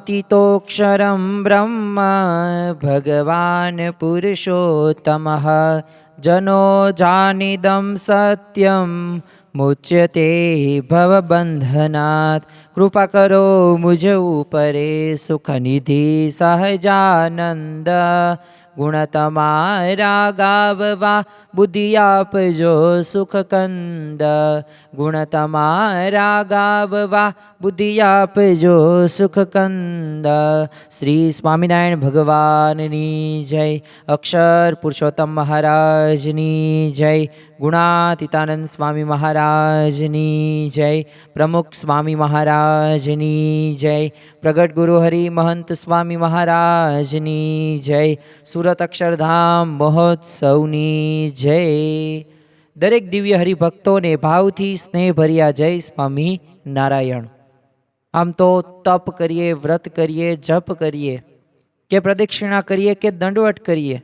व्योमवद्व्याप्तदेहाय व्योमवद्व्याप्तदेहाय व्योमवद्व्याप्तदेहाय व्योमवद्व्याप्तदेहाय भगवान् पुरुषोत्तमः जनो जानिदं सत्यं मुच्यते भवबन्धनात्। कृपा करो मुझ ऊपरे सुख निधि सहजानंद। गुण तमारा गाववा बुद्धि आपजो सुख कंद। गुण तमारा गाववा बुद्धि आपजो सुख कंद। श्री स्वामिनारायण भगवाननी जय। अक्षर पुरुषोत्तम महाराजनी जय। गुणातीतानंद स्वामी महाराजनी जय। प्रमुख स्वामी महाराजनी जय। प्रगट गुरु हरि महंत स्वामी महाराजनी जय। સુરત અક્ષરધામ મહોત્સવની જય। દરેક દિવ્ય હરિભક્તોને ભાવથી સ્નેહભર્યા જય સ્વામી નારાયણ। આમ તો તપ કરીએ, વ્રત કરીએ, જપ કરીએ કે પ્રદક્ષિણા કરીએ કે દંડવટ કરીએ,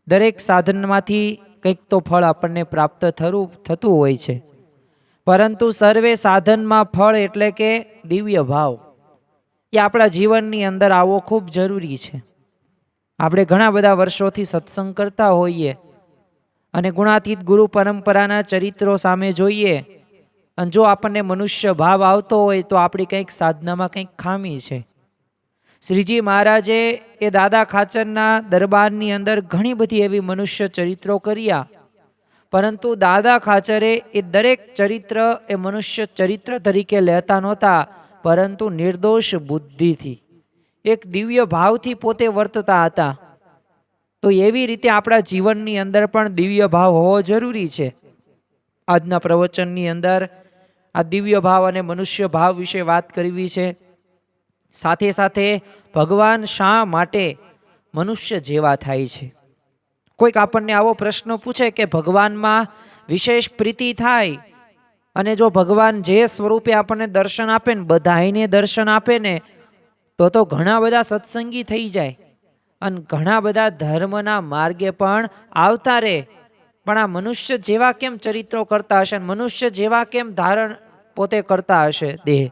દરેક સાધનમાંથી કંઈક તો ફળ આપણને પ્રાપ્ત થતું હોય છે, પરંતુ સર્વે સાધનમાં ફળ એટલે કે દિવ્ય ભાવ એ આપણા જીવનની અંદર આવવો ખૂબ જરૂરી છે। આપણે ઘણા બધા વર્ષોથી સત્સંગ કરતા હોઈએ અને ગુણાતીત ગુરુ પરંપરાના ચરિત્રો સામે જોઈએ અને જો આપણને મનુષ્ય ભાવ આવતો હોય તો આપણી કંઈક સાધનામાં કંઈક ખામી છે। શ્રીજી મહારાજે એ દાદા ખાચરના દરબારની અંદર ઘણી બધી એવી મનુષ્ય ચરિત્રો કર્યા, પરંતુ દાદા ખાચરે એ દરેક ચરિત્ર એ મનુષ્ય ચરિત્ર તરીકે લેતા નહોતા, પરંતુ નિર્દોષ બુદ્ધિથી એક દિવ્ય ભાવથી પોતે વર્તતા હતા। તો એવી રીતે આપણા જીવનની અંદર પણ દિવ્ય ભાવ હોવો જરૂરી છે। આજના પ્રવચનની અંદર આ દિવ્ય ભાવ અને મનુષ્ય ભાવ વિશે વાત કરવી છે। સાથે સાથે ભગવાન શા માટે મનુષ્ય જેવા થાય છે? કોઈક આપણને આવો પ્રશ્ન પૂછે કે ભગવાનમાં વિશેષ પ્રીતિ થાય અને જો ભગવાન જે સ્વરૂપે આપણને દર્શન આપે ને, બધાને દર્શન આપે ને, તો ઘણા બધા સત્સંગી થઈ જાય અને ઘણા બધા ધર્મના માર્ગે પણ આવતા રહે, પણ આ મનુષ્ય જેવા કેમ ચરિત્રો કરતા હશે, મનુષ્ય જેવા કેમ ધારણ પોતે કરતા હશે દેહ?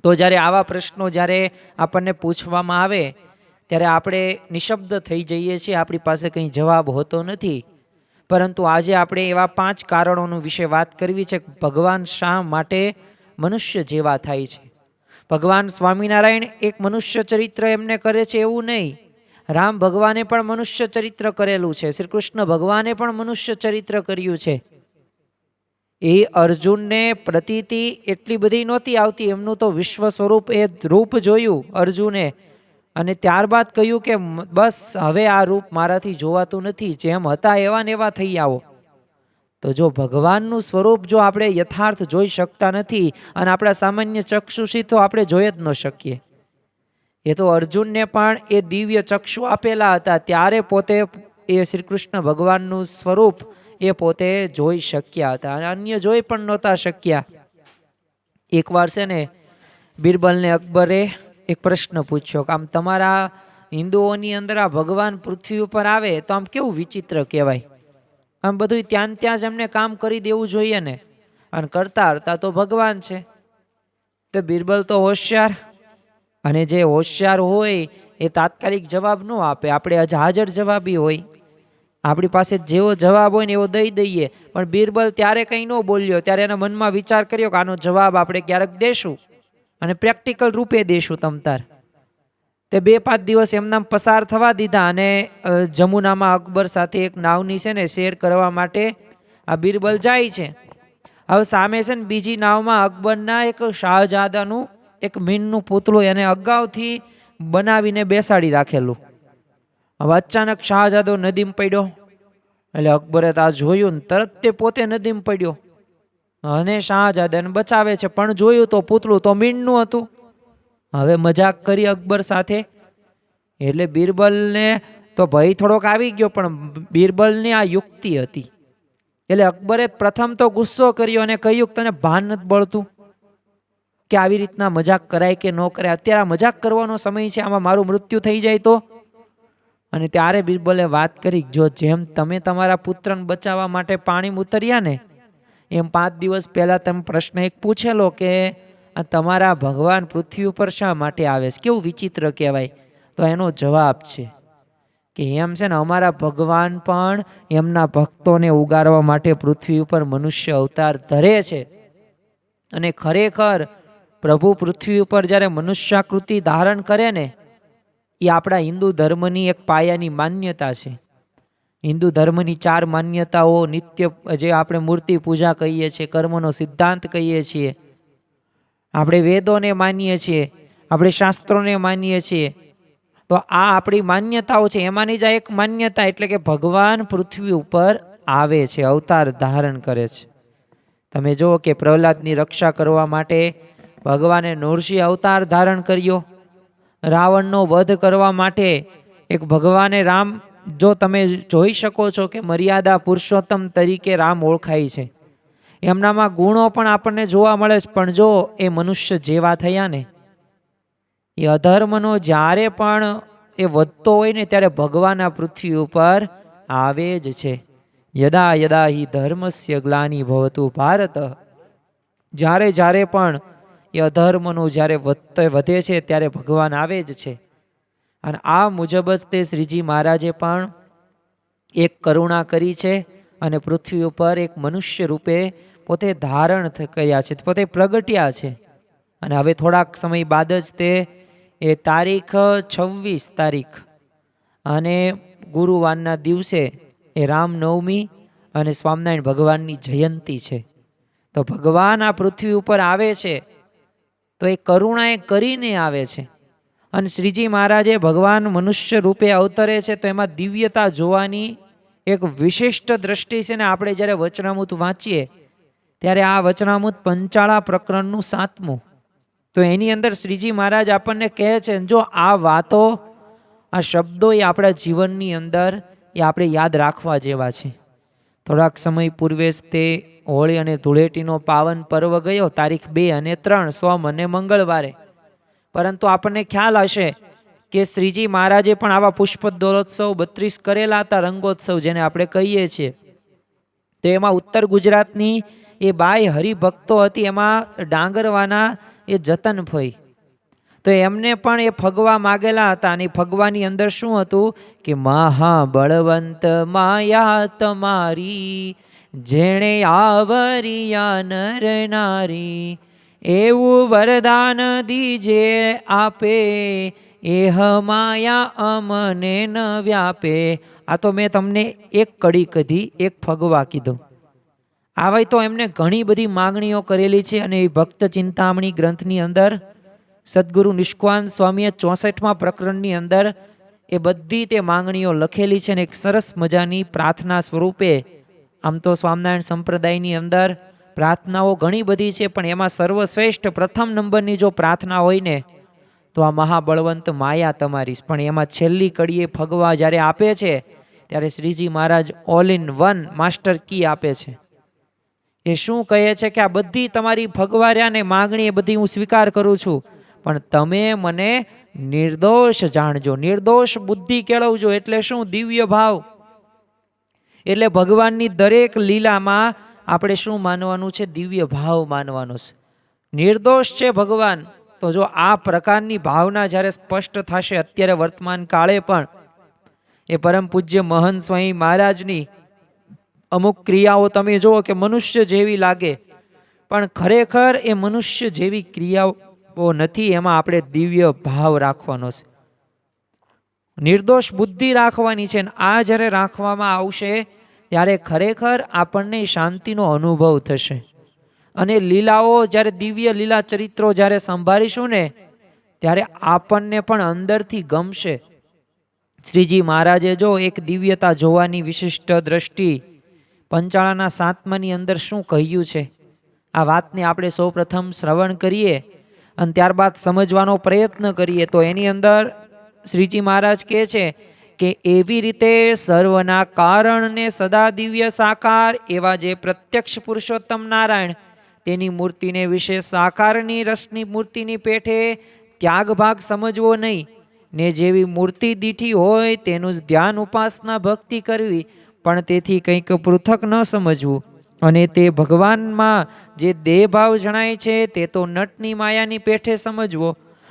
તો જ્યારે આવા પ્રશ્નો જ્યારે આપણને પૂછવામાં આવે ત્યારે આપણે નિશબ્દ થઈ જઈએ છીએ, આપણી પાસે કંઈ જવાબ હોતો નથી। પરંતુ આજે આપણે એવા 5 કારણોનું વિશે વાત કરવી છે, ભગવાન શા માટે મનુષ્ય જેવા થાય છે। ભગવાન સ્વામિનારાયણ એક મનુષ્ય ચરિત્ર એમને કરે છે એવું નહીં, રામ ભગવાને પણ મનુષ્ય ચરિત્ર કરેલું છે, શ્રી કૃષ્ણ ભગવાને પણ મનુષ્ય ચરિત્ર કર્યું છે। એ અર્જુનને પ્રતીતિ એટલી બધી નહોતી આવતી, એમનું તો વિશ્વ સ્વરૂપ એ રૂપ જોયું અર્જુને અને ત્યારબાદ કહ્યું કે બસ હવે આ રૂપ મારાથી જોવાતું નથી, જેમ હતા એવા ને એવા થઈ આવો। તો જો ભગવાનનું સ્વરૂપ જો આપણે યથાર્થ જોઈ શકતા નથી અને આપણા સામાન્ય ચક્ષુથી તો આપણે જોઈ જ ન શકીએ। એ તો અર્જુનને પણ એ દિવ્ય ચક્ષુ આપેલા હતા, ત્યારે પોતે એ શ્રી કૃષ્ણ ભગવાનનું સ્વરૂપ એ પોતે જોઈ શક્યા હતા અને અન્ય જોઈ પણ નહોતા શક્યા। એકવાર છે ને બિરબલને અકબરે એક પ્રશ્ન પૂછ્યો કે આમ તમારા હિન્દુઓની અંદર આ ભગવાન પૃથ્વી ઉપર આવે તો આમ કેવું વિચિત્ર કહેવાય, આમ બધું ત્યાં જ એમને કામ કરી દેવું જોઈએ ને, અને કરતા હરતા તો ભગવાન છે। તો બિરબલ તો હોશિયાર, અને જે હોશિયાર હોય એ તાત્કાલિક જવાબ ન આપે, આપણે હાજર જવાબી હોય, આપણી પાસે જેવો જવાબ હોય ને એવો દઈ દઈએ। પણ બિરબલ ત્યારે કંઈ ન બોલ્યો, ત્યારે એના મનમાં વિચાર કર્યો કે આનો જવાબ આપણે ક્યારેક દેશું અને પ્રેક્ટિકલ રૂપે દેશું તમતાર। તે 2-5 દિવસ એમના પસાર થવા દીધા અને જમુનામાં અકબર સાથે એક નાવની છે ને શેર કરવા માટે આ બિરબલ જાય છે। હવે સામે છે ને બીજી નાવમાં અકબરના એક શાહજાદાનું એક મીનનું પૂતળું એને અગાઉથી બનાવીને બેસાડી રાખેલું। હવે અચાનક શાહજાદો નદીમાં પડ્યો, એટલે અકબરે તો આ જોયું ને તરત તે પોતે નદીમાં પડ્યો અને શાહજાદાને બચાવે છે, પણ જોયું તો પૂતળું તો મીનનું હતું। હવે મજાક કરી અકબર સાથે, એટલે બિરબલને તો ભય થોડોક આવી ગયો, પણ બિરબલની આ યુક્તિ હતી, એટલે અકબરે પ્રથમ તો ગુસ્સો કર્યો અને કહ્યું કે તને ભાન નથી બળતું કે આવી રીતના મજાક કરાય કે ન કરાય, અત્યારે મજાક કરવાનો સમય છે, આમાં મારું મૃત્યુ થઈ જાય તો? અને ત્યારે બિરબલે વાત કરી, જો જેમ તમે તમારા પુત્રને બચાવવા માટે પાણીમાં ઉતર્યા ને, એમ 5 દિવસ પહેલા તમે પ્રશ્ન એક પૂછેલો કે આ તમારા ભગવાન પૃથ્વી ઉપર શા માટે આવે છે? કેવું વિચિત્ર કહેવાય. તો એનો જવાબ છે કે એમ છે ને, અમારા ભગવાન પણ એમના ભક્તોને ઉગારવા માટે પૃથ્વી ઉપર મનુષ્ય અવતાર ધરે છે. અને ખરેખર પ્રભુ પૃથ્વી ઉપર જ્યારે મનુષ્યાકૃતિ ધારણ કરે ને, એ આપણા હિન્દુ ધર્મની એક પાયાની માન્યતા છે. હિન્દુ ધર્મની 4 માન્યતાઓ, નિત્ય જે આપણે મૂર્તિ પૂજા કહીએ છીએ, કર્મનો સિદ્ધાંત કહીએ છીએ, આપણે વેદોને માનીએ છીએ, આપણે શાસ્ત્રોને માનીએ છીએ. તો આ આપણી માન્યતાઓ છે. એમાંની જ એક માન્યતા એટલે કે ભગવાન પૃથ્વી ઉપર આવે છે, અવતાર ધારણ કરે છે. તમે જુઓ કે પ્રહલાદની રક્ષા કરવા માટે ભગવાને નૃસિંહ અવતાર ધારણ કર્યો. રાવણનો વધ કરવા માટે એક ભગવાને રામ, જો તમે જોઈ શકો છો કે મર્યાદા પુરુષોત્તમ તરીકે રામ ઓળખાય છે. એમનામાં ગુણો પણ આપણને જોવા મળે છે, પણ જો એ મનુષ્ય જેવા થયા ને, એ અધર્મનો જ્યારે પણ એ વધતો હોય ને, ત્યારે ભગવાન આ પૃથ્વી ઉપર આવે જ છે. યદા યદા હિ ધર્મસ્ય ગ્લાનિ ભવતુ ભારત. જ્યારે જ્યારે પણ એ અધર્મનું જ્યારે વધે છે, ત્યારે ભગવાન આવે જ છે. અને આ મુજબ જ તે શ્રીજી મહારાજે પણ એક કરુણા કરી છે અને પૃથ્વી ઉપર એક મનુષ્ય રૂપે પોતે ધારણ કર્યા છે, પોતે પ્રગટ્યા છે. અને હવે થોડાક સમય બાદ જ તે એ તારીખ 26 તારીખ અને ગુરુવારના દિવસે એ રામનવમી અને સ્વામિનારાયણ ભગવાનની જયંતી છે. તો ભગવાન આ પૃથ્વી ઉપર આવે છે તો એ કરુણા એ કરીને આવે છે. અને શ્રીજી મહારાજે ભગવાન મનુષ્ય રૂપે અવતરે છે તો એમાં દિવ્યતા જોવાની એક વિશિષ્ટ દ્રષ્ટિ છે ને. આપણે જ્યારે વચનામૃત વાંચીએ ત્યારે આ વચનામૃત પંચાળા પ્રકરણનું 7મું, તો એની અંદર શ્રીજી મહારાજ આપણને કહે છે, જો આ વાતો, આ શબ્દો એ આપણા જીવનની અંદર એ આપણે યાદ રાખવા જેવા છે. થોડાક સમય પૂર્વે જ તે હોળી અને ધૂળેટીનો પાવન પર્વ ગયો, તારીખ 2 અને 3 સોમ અને મંગળવારે. પરંતુ આપણને ખ્યાલ હશે કે શ્રીજી મહારાજે પણ આવા પુષ્પ દોરોત્સવ 32 કરેલા હતા, રંગોત્સવ જેને આપણે કહીએ છીએ. તો એમાં ઉત્તર ગુજરાતની એ બાઈ હરિભક્તો હતી, એમાં ડાંગરવાના એ જતનભાઈ, તો એમને પણ એ ફગવા માગેલા હતા. અને ફગવાની અંદર શું હતું કે મહાબળવંત માયા તમારી, જેણે આવરિયા નર નારી, એવું વરદાન દીજે આપે, એહ માયા અમને ન વ્યાપે. આ તો મેં તમને એક કડી કીધી, એક ફગવા કીધું. આવે તો એમને ઘણી બધી માગણીઓ કરેલી છે. અને એ ભક્ત ચિંતામણી ગ્રંથની અંદર સદગુરુ નિષ્કાંત સ્વામીએ 64મા પ્રકરણની અંદર એ બધી તે માંગણીઓ લખેલી છે. ને એક સરસ મજાની પ્રાર્થના સ્વરૂપે, આમ તો સ્વામિનારાયણ સંપ્રદાયની અંદર પ્રાર્થનાઓ ઘણી બધી છે, પણ એમાં સર્વશ્રેષ્ઠ પ્રથમ નંબરની જો પ્રાર્થના હોય ને તો આ મહાબળવંત માયા તમારી. પણ એમાં છેલ્લી કડીએ ફગવા જ્યારે આપે છે ત્યારે Shriji Maharaj all in one master key આપે છે. એ શું કહે છે કે આ બધી તમારી ફગવાર્યા ને માગણી એ બધી હું સ્વીકાર કરું છું, પણ તમે મને નિર્દોષ જાણજો, નિર્દોષ બુદ્ધિ કેળવજો. એટલે શું? દિવ્ય ભાવ. એટલે ભગવાનની દરેક લીલામાં આપણે શું માનવાનું છે? દિવ્ય ભાવ માનવાનો છે. નિર્દોષ છે ભગવાન. તો જો આ પ્રકારની ભાવના જ્યારે સ્પષ્ટ થશે, અત્યારે વર્તમાન કાળે પણ એ પરમ પૂજ્ય મહંત સ્વામી મહારાજની અમુક ક્રિયાઓ તમે જુઓ કે મનુષ્ય જેવી લાગે, પણ ખરેખર એ મનુષ્ય જેવી ક્રિયાઓ નથી. એમાં આપણે દિવ્ય ભાવ રાખવાનો છે, નિર્દોષ બુદ્ધિ રાખવાની છે. આ જ્યારે રાખવામાં આવશે ત્યારે ખરેખર આપણને શાંતિનો અનુભવ થશે. અને લીલાઓ જ્યારે દિવ્ય લીલા ચરિત્રો જ્યારે સંભાળીશું ને ત્યારે આપણને પણ અંદરથી ગમશે. શ્રીજી મહારાજે જો એક દિવ્યતા જોવાની વિશિષ્ટ દ્રષ્ટિ પંચાળાના 7માની અંદર શું કહ્યું છે, આ વાતને આપણે સૌ પ્રથમ શ્રવણ કરીએ અને ત્યારબાદ સમજવાનો પ્રયત્ન કરીએ. તો એની અંદર શ્રીજી મહારાજ કહે છે કે એવી રીતે સર્વના કારણને સદા દિવ્ય સાકાર એવા જે પ્રત્યક્ષ પુરુષોત્તમ નારાયણ, તેની મૂર્તિને વિશે સાકારની રસની મૂર્તિની પેઠે ત્યાગ ભાગ સમજવો નહીં, ને જેવી મૂર્તિ દીઠી હોય તેનું જ ધ્યાન ઉપાસના ભક્તિ કરવી, પણ તેથી કંઈક પૃથક ન સમજવું. અને તે ભગવાનમાં જે દેહભાવ જણાય છે તે તો નટની માયાની પેઠે સમજવો,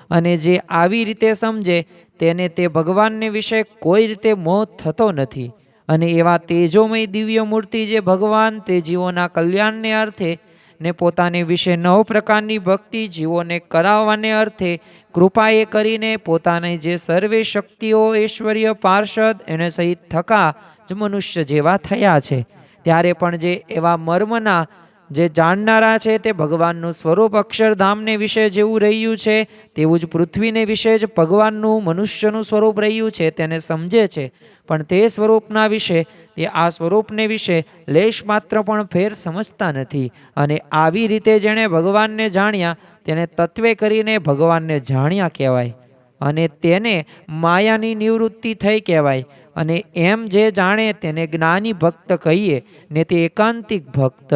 અને જે આવી રીતે સમજે તેને તે ભગવાનને વિશે કોઈ રીતે મોહ થતો નથી. અને એવા તેજોમય દિવ્ય મૂર્તિ જે ભગવાન તે જીવોના કલ્યાણને અર્થે ને પોતાને વિશે 9 પ્રકારની ભક્તિ જીવોને કરાવવાને અર્થે કૃપાએ કરીને પોતાની જે સર્વે શક્તિઓ ઐશ્વર્ય પાર્ષદ એને સહિત થકા જ મનુષ્ય જેવા થયા છે. ત્યારે પણ જે એવા મર્મના જે જાણનારા છે તે ભગવાનનું સ્વરૂપ અક્ષરધામને વિશે જેવું રહ્યું છે તેવું જ પૃથ્વીને વિશે જ ભગવાનનું મનુષ્યનું સ્વરૂપ રહ્યું છે તેને સમજે છે. પણ તે સ્વરૂપના વિશે તે આ સ્વરૂપને વિશે લેશ માત્ર પણ ફેર સમજતા નથી. અને આવી રીતે જેણે ભગવાનને જાણ્યા તેને તત્વે કરીને ભગવાનને જાણ્યા કહેવાય, અને તેને માયાની નિવૃત્તિ થઈ કહેવાય. અને એમ જે જાણે તેને જ્ઞાની ભક્ત કહીએ ને તે એકાંતિક ભક્ત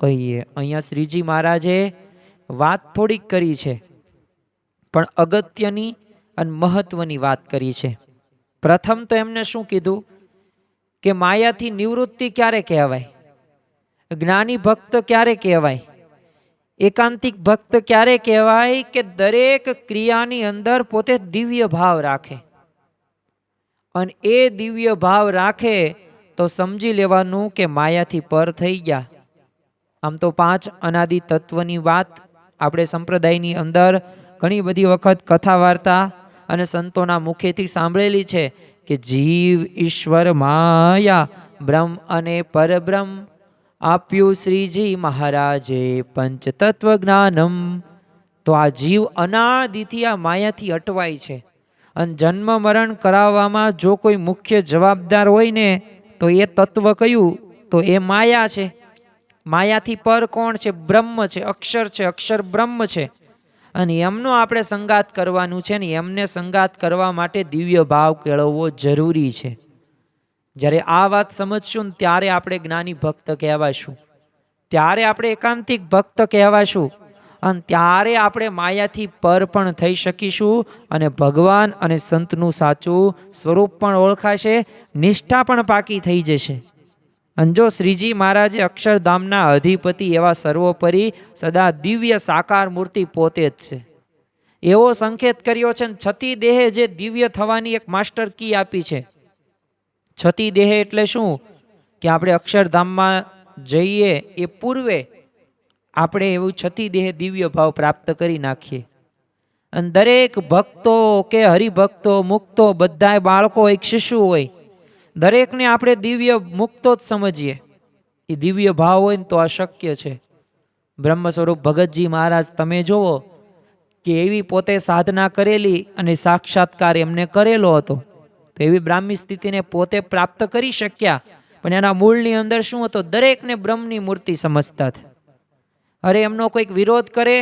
કહીએ. અહીંયા શ્રીજી મહારાજે વાત થોડીક કરી છે, પણ અગત્યની અને મહત્વની વાત કરી છે. પ્રથમ તો એમને શું કીધું કે માયાથી નિવૃત્તિ ક્યારે કહેવાય, જ્ઞાની ભક્ત ક્યારે કહેવાય, એકાંતિક ભક્ત ક્યારે કહેવાય કે દરેક ક્રિયાની અંદર પોતે દિવ્ય ભાવ રાખે. અને એ દિવ્ય ભાવ રાખે તો સમજી લેવાનું કે માયાથી પર થઈ ગયા. આમ તો 5 અનાદિ તત્વની વાત આપણે સંપ્રદાયની અંદર ઘણી બધી વખત કથા વાર્તા અને સંતોના મુખેથી સાંભળેલી છે કે જીવ ઈશ્વર માયા બ્રહ્મ અને પરબ્રહ્મ આપ્યું શ્રીજી મહારાજે પંચતત્વ જ્ઞાનમ. તો આ જીવ અનાદિથી આ માયાથી અટવાય છે. અને જન્મ મરણ કરાવવામાં જો કોઈ મુખ્ય જવાબદાર હોય ને તો એ તત્વ કયું, તો એ માયા છે. માયાથી પર કોણ છે? બ્રહ્મ છે, અક્ષર છે, અક્ષર બ્રહ્મ છે. અને એમનો આપણે સંગાત કરવાનું છે ને એમને સંગાત કરવા માટે દિવ્ય ભાવ કેળવવો જરૂરી છે. જ્યારે આ વાત સમજશું ને ત્યારે આપણે જ્ઞાની ભક્ત કહેવાશું, ત્યારે આપણે એકાંતિક ભક્ત કહેવાશું, અને ત્યારે આપણે માયાથી પર પણ થઈ શકીશું અને ભગવાન અને સંતનું સાચું સ્વરૂપ પણ ઓળખાશે, નિષ્ઠા પણ પાકી થઈ જશે. અને જો શ્રીજી મહારાજે અક્ષરધામના અધિપતિ એવા સર્વોપરી સદા દિવ્ય સાકાર મૂર્તિ પોતે જ છે એવો સંકેત કર્યો છે. છતી દેહે જે દિવ્ય થવાની એક માસ્ટર કી આપી છે. છતી દેહ એટલે શું કે આપણે અક્ષરધામમાં જઈએ એ પૂર્વે આપણે એવું છતી દેહ દિવ્ય ભાવ પ્રાપ્ત કરી નાખીએ. અને દરેક ભક્તો કે હરિભક્તો મુક્તો બધા બાળકો હોય શિશુ હોય દરેકને આપણે દિવ્ય મુક્તો જ સમજીએ. એ દિવ્ય ભાવ હોય ને તો આ શક્ય છે. બ્રહ્મ સ્વરૂપ ભગતજી મહારાજ તમે જુઓ કે એવી પોતે સાધના કરેલી અને સાક્ષાત્કાર એમને કરેલો હતો, તો એવી બ્રાહ્મી સ્થિતિને પોતે પ્રાપ્ત કરી શક્યા. પણ એના મૂળની અંદર શું હતો? દરેકને બ્રહ્મની મૂર્તિ સમજતા હતા. અરે એમનો કોઈક વિરોધ કરે,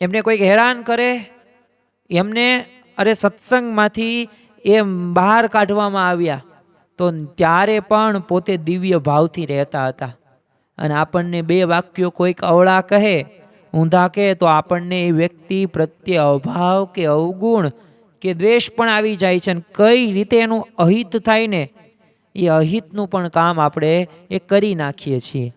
એમને કોઈક હેરાન કરે, એમને અરે સત્સંગમાંથી એ બહાર કાઢવામાં આવ્યા તો ત્યારે પણ પોતે દિવ્ય ભાવથી રહેતા હતા. અને આપણને 2 વાક્યો કોઈક અવળા કહે, ઊંધા કહે તો આપણને એ વ્યક્તિ પ્રત્યે અભાવ કે અવગુણ કે દ્વેષ પણ આવી જાય છે. અને કઈ રીતે એનું અહિત થાય ને એ અહિતનું પણ કામ આપણે એ કરી નાખીએ છીએ.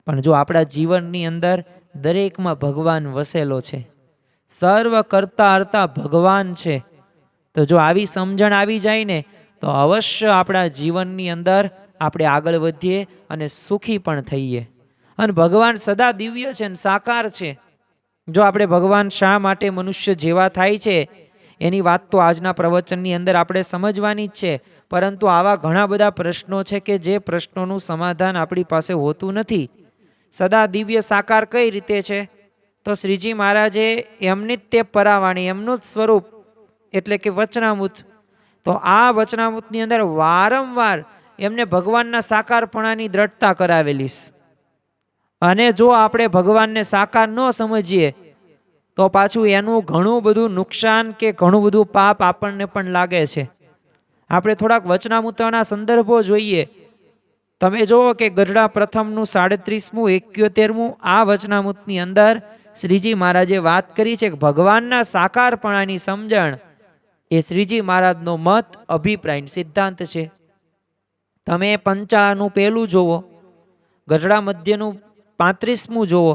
પણ જો આપણા જીવનની અંદર દરેકમાં ભગવાન વસેલો છે, સર્વ કરતા હર્તા ભગવાન છે, તો જો આવી સમજણ આવી જાય ને તો અવશ્ય આપણા જીવનની અંદર આપણે આગળ વધીએ અને સુખી પણ થઈએ. અને ભગવાન સદા દિવ્ય છે અને સાકાર છે. જો આપણે ભગવાન શા માટે મનુષ્ય જેવા થાય છે એની વાત તો આજના પ્રવચનની અંદર આપણે સમજવાની જ છે. પરંતુ આવા ઘણા બધા પ્રશ્નો છે કે જે પ્રશ્નોનું સમાધાન આપણી પાસે હોતું નથી. સદા દિવ્ય સાકાર કઈ રીતે છે? તો શ્રીજી મહારાજે એમની જ તે પરાવાણી, એમનું જ સ્વરૂપ એટલે કે વચનામૃત. તો આ વચનામૃતની અંદર વારંવાર એમને ભગવાનના સાકારપણાની દ્રઢતા કરાવેલી. અને જો આપણે ભગવાનને સાકાર ન સમજીએ તો પાછું એનું ઘણું બધું નુકસાન કે ઘણું બધું પાપ આપણને પણ લાગે છે. આપણે થોડાક વચનામૃતોના સંદર્ભો જોઈએ. તમે જુઓ કે ગઢડા પ્રથમનું 37મું 71મું આ વચનામૃતની અંદર શ્રીજી મહારાજે વાત કરી છે કે ભગવાનના સાકારપણાની સમજણ એ શ્રીજી મહારાજનો મત, અભિપ્રાય, સિદ્ધાંત છે. તમે 55નું પહેલું જોવો, ગઢડા મધ્યનું 35મું જુઓ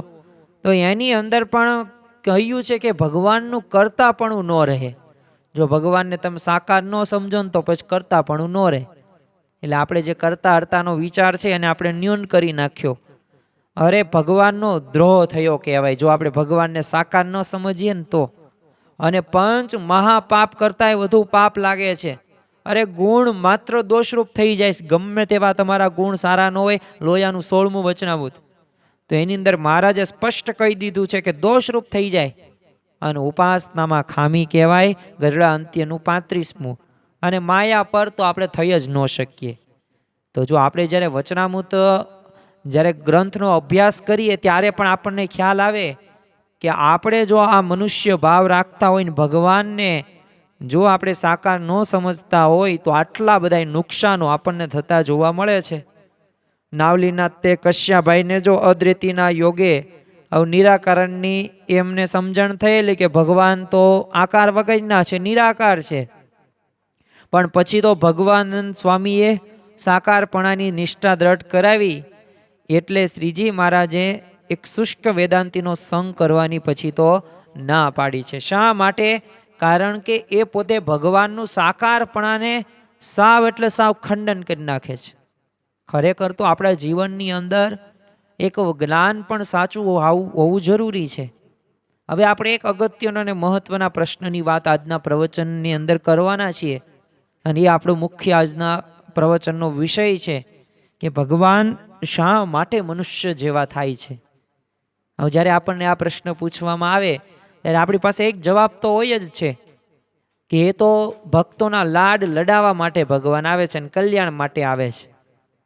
તો એની અંદર પણ કહ્યું છે કે ભગવાનનું કરતાપણું ન રહે. જો ભગવાનને તમે સાકાર ન સમજો ને તો પછી કરતાપણું ન રહે. એટલે આપણે જે કરતા હરતાનો વિચાર છે એને આપણે ન્યૂન કરી નાખ્યો. અરે ભગવાનનો દ્રોહ થયો કહેવાય જો આપણે ભગવાનને સાકાર ન સમજીએ ને તો. અને પંચ મહાપાપ કરતાંય વધુ પાપ લાગે છે. અરે ગુણ માત્ર દોષરૂપ થઈ જાય, ગમે તેવા તમારા ગુણ સારા ન હોય. લોયાનું 16મું વચનામૃત તો એની અંદર મહારાજે સ્પષ્ટ કહી દીધું છે કે દોષરૂપ થઈ જાય. અને ઉપાસનામાં ખામી કહેવાય, ગઢડા અંત્યનું 35મું. અને માયા પર તો આપણે થઈ જ ન શકીએ. તો જો આપણે જ્યારે વચનામૃત જ્યારે ગ્રંથનો અભ્યાસ કરીએ ત્યારે પણ આપણને ખ્યાલ આવે કે આપણે જો આ મનુષ્ય ભાવ રાખતા હોય ને ભગવાનને જો આપણે સાકાર ન સમજતા હોય તો આટલા બધા નુકસાનો આપણને થતા જોવા મળે છે. નાવલીના તે કશ્યાભાઈને જો અદ્વૈતીના યોગે નિરાકારણની એમને સમજણ થયેલી કે ભગવાન તો આકાર વગરના છે, નિરાકાર છે. પણ પછી તો ભગવાનંદ સ્વામીએ સાકારપણાની નિષ્ઠા દ્રઢ કરાવી એટલે શ્રીજી મહારાજે એક શુષ્ક વેદાંતીનો સંગ કરવાની પછી તો ના પાડી છે. શા માટે? કારણ કે એ પોતે ભગવાનનું સાકારપણાને સાવ એટલે સાવ ખંડન કરી નાખે છે. ખરેખર તો આપણા જીવનની અંદર એક જ્ઞાન પણ સાચું હોવું જરૂરી છે. હવે આપણે એક અગત્યનો અને મહત્વના પ્રશ્નની વાત આજના પ્રવચનની અંદર કરવાના છીએ અને એ આપણો મુખ્ય આજના પ્રવચનનો વિષય છે કે ભગવાન શા માટે મનુષ્ય જેવા થાય છે. હવે જ્યારે આપણને આ પ્રશ્ન પૂછવામાં આવે ત્યારે આપણી પાસે એક જવાબ તો હોય જ છે કે એ તો ભક્તોના લાડ લડાવવા માટે ભગવાન આવે છે અને કલ્યાણ માટે આવે છે.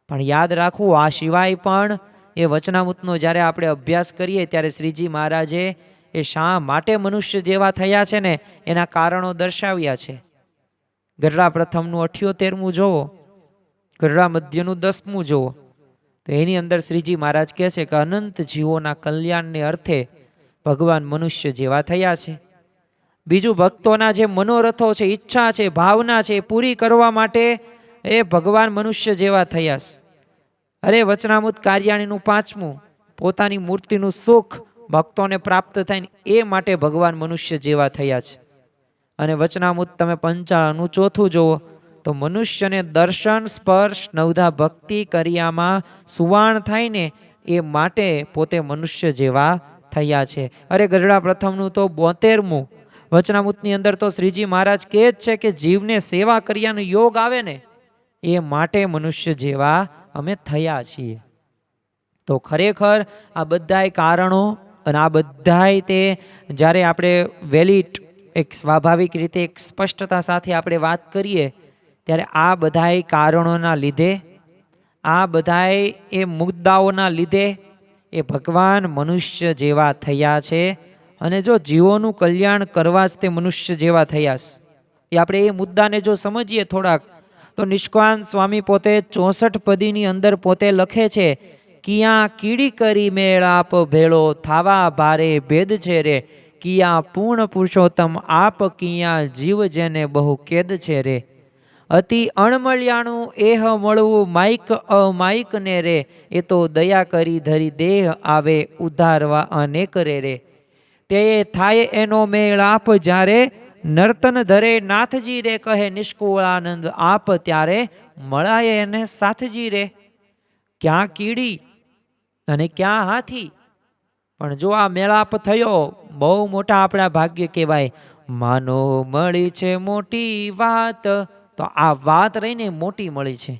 પણ યાદ રાખવું, આ સિવાય પણ એ વચનામૃતનો જ્યારે આપણે અભ્યાસ કરીએ ત્યારે શ્રીજી મહારાજે એ શા માટે મનુષ્ય જેવા થયા છે ને એના કારણો દર્શાવ્યા છે. ગઢડા પ્રથમનું 78મું જોવો, ગઢડા મધ્યનું 10મું જોવો તો એની અંદર શ્રીજી મહારાજ કહે છે કે અનંત જીવોના કલ્યાણને અર્થે ભગવાન મનુષ્ય જેવા થયા છે. બીજું, ભક્તોના જે મનોરથો છે, ઈચ્છા છે, ભાવના છે એ પૂરી કરવા માટે એ ભગવાન મનુષ્ય જેવા થયા છે. અરે વચનામૃત કાર્યાણીનું 5મું, પોતાની મૂર્તિનું સુખ ભક્તોને પ્રાપ્ત થાય એ માટે ભગવાન મનુષ્ય જેવા થયા છે. અને વચનામૃત તમે 55નું 4થું જોવો તો મનુષ્યને દર્શન સ્પર્શ નવધા ભક્તિ કર્યામાં સુવાણ થાય ને એ માટે પોતે મનુષ્ય જેવા થયા છે. અરે ગઢડા પ્રથમનું તો 72મું વચનામૃતની અંદર તો શ્રીજી મહારાજ કહે જ છે કે જીવને સેવા કર્યાનો યોગ આવે ને એ માટે મનુષ્ય જેવા અમે થયા છીએ. તો ખરેખર આ બધાય કારણો અને આ બધાય તે જ્યારે આપણે વેલિડ એક સ્વાભાવિક રીતે એક સ્પષ્ટતા સાથે આપણે વાત કરીએ ત્યારે આ બધાય કારણોના લીધે, આ બધાય એ મુદ્દાઓના લીધે એ ભગવાન મનુષ્ય જેવા થયા છે. અને જો જીવોનું કલ્યાણ કરવા જ તે મનુષ્ય જેવા થયા છે. એ આપણે એ મુદ્દાને જો સમજીએ થોડાક તો નિષ્કાંત સ્વામી પોતે 64 પદીની અંદર પોતે લખે છે કિયા કીડી કરી મેળાપ ભેળો થાવા ભારે ભેદ છે રે, કિયા પૂર્ણ પુરુષોત્તમ આપ કિયા જીવ જેને બહુ કેદ છે રે, અતિ અણમળિયાણું એહ મળવું માઇક અમાઇક ને રે, એ તો દયા કરી ધરી દેહ આવે ઉધારવા અનેક રે રે, તે થાય એનો મેળાપ જ્યારે નર્તન ધરે નાથજી રે, કહે નિષ્કુળાનંદ આપ ત્યારે મળાય એને સાથજી રે. ક્યાં કીડી અને ક્યાં હાથી, પણ જો આ મેળાપ થયો બહુ મોટા આપણા ભાગ્ય કહેવાય. માનો મળી છે મોટી વાત, તો આ વાત રહીને મોટી મળી છે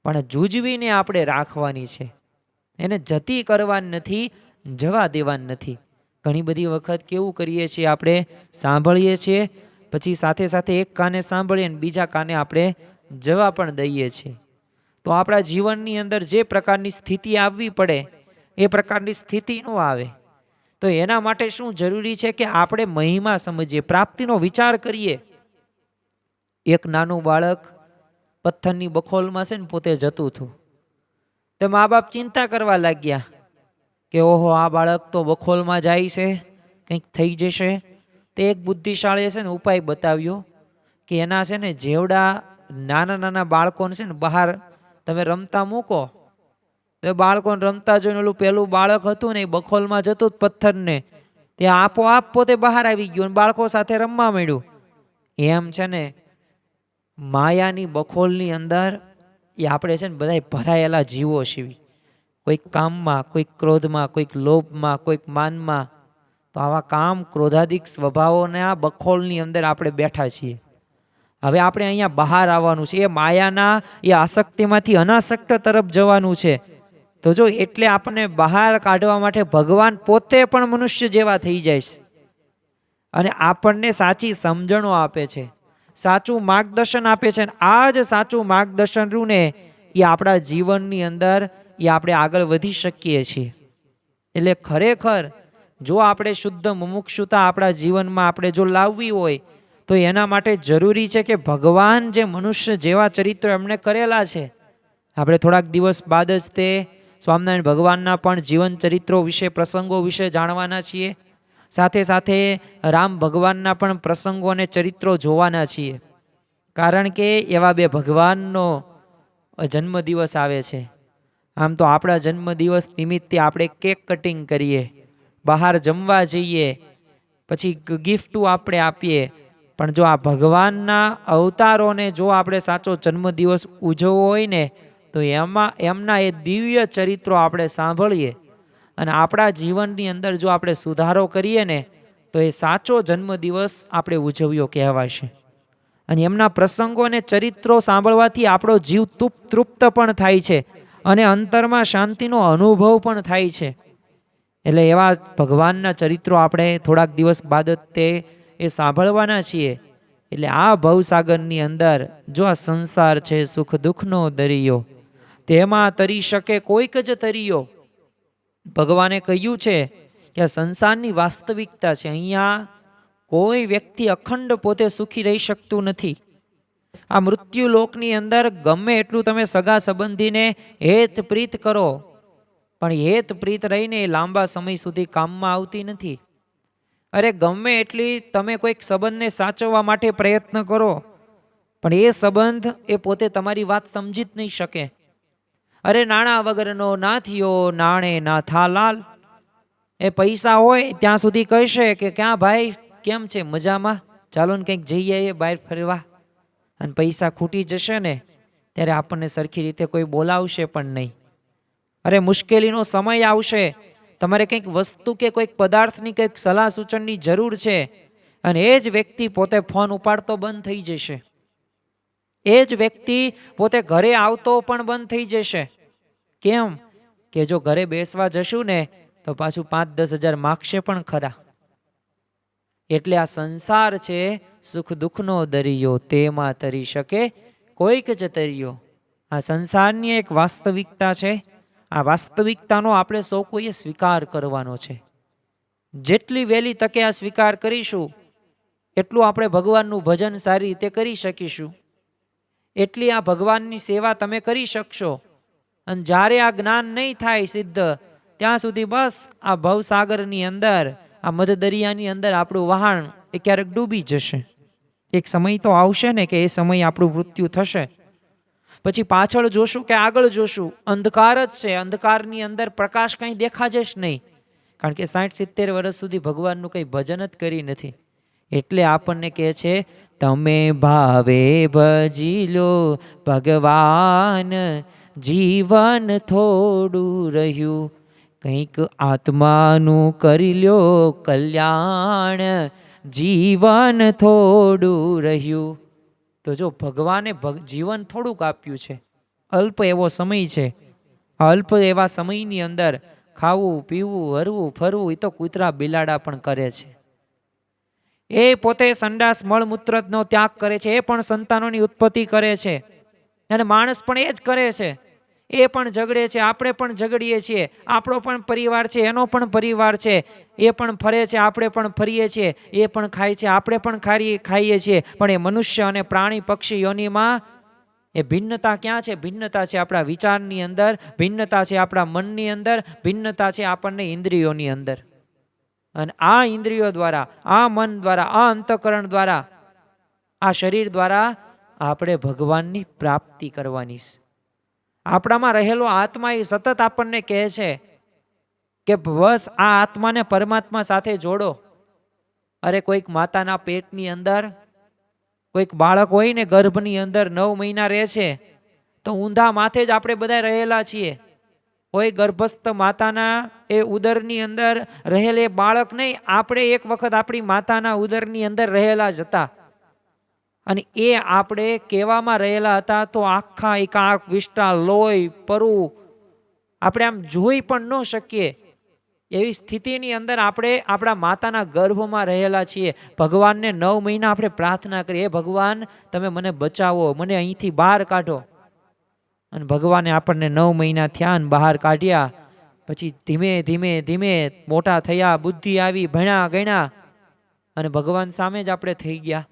પણ જૂજવીને આપણે રાખવાની છે, એને જતી કરવાની નથી, જવા દેવાની નથી. ઘણી બધી વખત કેવું કરીએ છીએ આપણે, સાંભળીએ છીએ પછી સાથે સાથે એક કાને સાંભળીએ અને બીજા કાને આપણે જવા પણ દઈએ છીએ. તો આપણા જીવનની અંદર જે પ્રકારની સ્થિતિ આવવી પડે એ પ્રકારની સ્થિતિ ન આવે. તો એના માટે શું જરૂરી છે કે આપણે મહિમા સમજીએ, પ્રાપ્તિનો વિચાર કરીએ. એક નાનું બાળક પથ્થરની બખોલમાં છે ને પોતે જતું હતું, તો મા બાપ ચિંતા કરવા લાગ્યા કે ઓહો આ બાળક તો બખોલમાં જાય છે, કંઈક થઈ જશે. તે એક બુદ્ધિશાળીએ છે ને ઉપાય બતાવ્યો કે એના છે ને જેવડા નાના નાના બાળકોને છે ને બહાર તમે રમતા મૂકો તો બાળકોને રમતા જોઈને ઓલું પેલું બાળક હતું ને એ બખોલમાં જતું પથ્થરને, તે આપોઆપ પોતે બહાર આવી ગયું અને બાળકો સાથે રમવા માંડ્યું. એમ છે ને માયાની બખોલની અંદર એ આપણે છે ને બધા ભરાયેલા જીવો છીએ. કોઈક કામમાં, કોઈક ક્રોધમાં, કોઈક લોભમાં, કોઈક માનમાં. તો આવા કામ ક્રોધાદિક સ્વભાવોના બખોલની અંદર આપણે બેઠા છીએ. હવે આપણે અહીંયા બહાર આવવાનું છે. એ માયાના એ આસક્તિમાંથી અનાસક્ત તરફ જવાનું છે. તો જો એટલે આપણને બહાર કાઢવા માટે ભગવાન પોતે પણ મનુષ્ય જેવા થઈ જાય છે અને આપણને સાચી સમજણો આપે છે, સાચું માર્ગદર્શન આપે છે. આ જ સાચું માર્ગદર્શન રહ્યું ને એ આપણા જીવનની અંદર એ આપણે આગળ વધી શકીએ છીએ. એટલે ખરેખર જો આપણે શુદ્ધ મુમુક્ષુતા આપણા જીવનમાં આપણે જો લાવવી હોય તો એના માટે જરૂરી છે કે ભગવાન જે મનુષ્ય જેવા ચરિત્રો એમણે કરેલા છે. આપણે થોડાક દિવસ બાદ જ તે સ્વામિનારાયણ ભગવાનના પણ જીવન ચરિત્રો વિશે, પ્રસંગો વિશે જાણવાના છીએ. સાથે સાથે રામ ભગવાનના પણ પ્રસંગો અને ચરિત્રો જોવાના છીએ. કારણ કે એવા બે ભગવાનનો જન્મદિવસ આવે છે. આમ તો આપણા જન્મદિવસ નિમિત્તે આપણે કેક કટિંગ કરીએ, બહાર જમવા જઈએ, પછી ગિફ્ટો આપણે આપીએ. પણ જો આ ભગવાનના અવતારોને જો આપણે સાચો જન્મદિવસ ઉજવવો હોય ને તો એમના એ દિવ્ય ચરિત્રો આપણે સાંભળીએ અને આપણા જીવનની અંદર જો આપણે સુધારો કરીએ ને તો એ સાચો જન્મદિવસ આપણે ઉજવ્યો કહેવાશે. અને એમના પ્રસંગો અને ચરિત્રો સાંભળવાથી આપણો જીવ તૃપ્ત પણ થાય છે અને અંતરમાં શાંતિનો અનુભવ પણ થાય છે. એટલે એવા ભગવાનના ચરિત્રો આપણે થોડાક દિવસ બાદ જ તે એ સાંભળવાના છીએ. એટલે આ ભવસાગરની અંદર જો આ સંસાર છે સુખ દુઃખનો દરિયો, તેમાં તરી શકે કોઈક જ તરિયો. ભગવાને કહ્યું છે કે આ સંસારની વાસ્તવિકતા છે. અહીંયા કોઈ વ્યક્તિ અખંડ પોતે સુખી રહી શકતું નથી. આ મૃત્યુ લોકની અંદર ગમે એટલું તમે સગા સંબંધીને હેત પ્રીત કરો, પણ હેત પ્રીત રહીને લાંબા સમય સુધી કામમાં આવતી નથી. અરે ગમે એટલી તમે કોઈક સંબંધને સાચવવા માટે પ્રયત્ન કરો, પણ એ સંબંધ એ પોતે તમારી વાત સમજી જ નહીં શકે. અરે નાણાં વગરનો ના થયો નાણે ના થા લાલ. એ પૈસા હોય ત્યાં સુધી કહેશે કે ક્યાં ભાઈ, કેમ છે, મજામાં, ચાલો ને કંઈક જઈએ બહાર ફરવા. અને પૈસા ખૂટી જશે ને ત્યારે આપણને સરખી રીતે કોઈ બોલાવશે પણ નહીં. અરે મુશ્કેલીનો સમય આવશે, તમારે કંઈક વસ્તુ કે કોઈક પદાર્થની કંઈક સલાહ સૂચનની જરૂર છે અને એ જ વ્યક્તિ પોતે ફોન ઉપાડતો બંધ થઈ જશે. એ જ વ્યક્તિ પોતે ઘરે આવતો પણ બંધ થઈ જશે. કેમ કે જો ઘરે બેસવા જશું ને તો પાછું 5-10 હજાર માગશે પણ ખરા. એટલે આ સંસાર છે સુખ દુઃખનો દરિયો, તેમાં તરી શકે કોઈક જ તરિયો. આ સંસારની એક વાસ્તવિકતા છે. આ વાસ્તવિકતાનો આપણે સૌ કોઈએ સ્વીકાર કરવાનો છે. જેટલી વહેલી તકે આ સ્વીકાર કરીશું એટલું આપણે ભગવાનનું ભજન સારી રીતે કરી શકીશું, એટલી આ ભગવાનની સેવા તમે કરી શકશો. અને જ્યારે આ જ્ઞાન નહીં થાય સિદ્ધ, ત્યાં સુધી બસ આ ભવસાગરની અંદર, આ મધદરિયાની અંદર આપણું વહાણ એ ક્યારેક ડૂબી જશે. એક સમય તો આવશે ને કે એ સમય આપણું મૃત્યુ થશે. પછી પાછળ જોશું કે આગળ જોશું, અંધકાર જ છે. અંધકારની અંદર પ્રકાશ કંઈ દેખાશે જ નહીં, કારણ કે 60-70 વર્ષ સુધી ભગવાનનું કંઈ ભજન જ કરી નથી. એટલે આપણને કહે છે તમે ભાવે ભજી લો ભગવાન, જીવન થોડું રહ્યું, કંઈક આત્માનું કરી લ્યો કલ્યાણ, જીવન થોડું રહ્યું. તો જો ભગવાને જીવન થોડુંક આપ્યું છે, અલ્પ એવો સમય છે. અલ્પ એવા સમયની અંદર ખાવું પીવું હરવું ફરવું એ તો કૂતરા બિલાડા પણ કરે છે. એ પોતે સંડાસ મળમૂત્રનો ત્યાગ કરે છે, એ પણ સંતાનોની ઉત્પત્તિ કરે છે. અને માણસ પણ એ જ કરે છે. એ પણ ઝઘડે છે, આપણે પણ ઝઘડીએ છીએ. આપણો પણ પરિવાર છે, એનો પણ પરિવાર છે. એ પણ ફરે છે, આપણે પણ ફરીએ છીએ. એ પણ ખાય છે, આપણે પણ ખાઈએ છીએ. પણ એ મનુષ્ય અને પ્રાણી પક્ષી યોનિમાં એ ભિન્નતા ક્યાં છે? ભિન્નતા છે આપણા વિચારની અંદર, ભિન્નતા છે આપણા મનની અંદર, ભિન્નતા છે આપણને ઇન્દ્રિયોની અંદર. અને આ ઇન્દ્રિયો દ્વારા, આ મન દ્વારા, આ અંતઃકરણ દ્વારા, આ શરીર દ્વારા આપણે ભગવાનની પ્રાપ્તિ કરવાની છે. આપણામાં રહેલો આત્મા એ સતત આપણને કહે છે કે બસ આ આત્માને પરમાત્મા સાથે જોડો. અરે કોઈક માતાના પેટની અંદર કોઈક બાળક હોય ને, ગર્ભની અંદર 9 મહિના રહે છે, તો ઊંધા માથે જ આપણે બધા રહેલા છીએ. કોઈ ગર્ભસ્થ માતાના એ ઉદરની અંદર રહેલ એ બાળક નહીં, આપણે એક વખત આપણી માતાના ઉદરની અંદર રહેલા જ હતા. અને એ આપણે કેવામાં રહેલા હતા તો આખા એકાક વિષ્ટા લોહી પરુ આપણે આમ જોઈ પણ ન શકીએ એવી સ્થિતિની અંદર આપણે આપણા માતાના ગર્ભમાં રહેલા છીએ. ભગવાનને 9 મહિના આપણે પ્રાર્થના કરીએ, હે ભગવાન તમે મને બચાવો, મને અહીંથી બહાર કાઢો. અને ભગવાને આપણને 9 મહિના થયા ને બહાર કાઢ્યા. પછી ધીમે ધીમે ધીમે મોટા થયા, બુદ્ધિ આવી, ભણ્યા ગણ્યા, અને ભગવાન સામે જ આપણે થઈ ગયા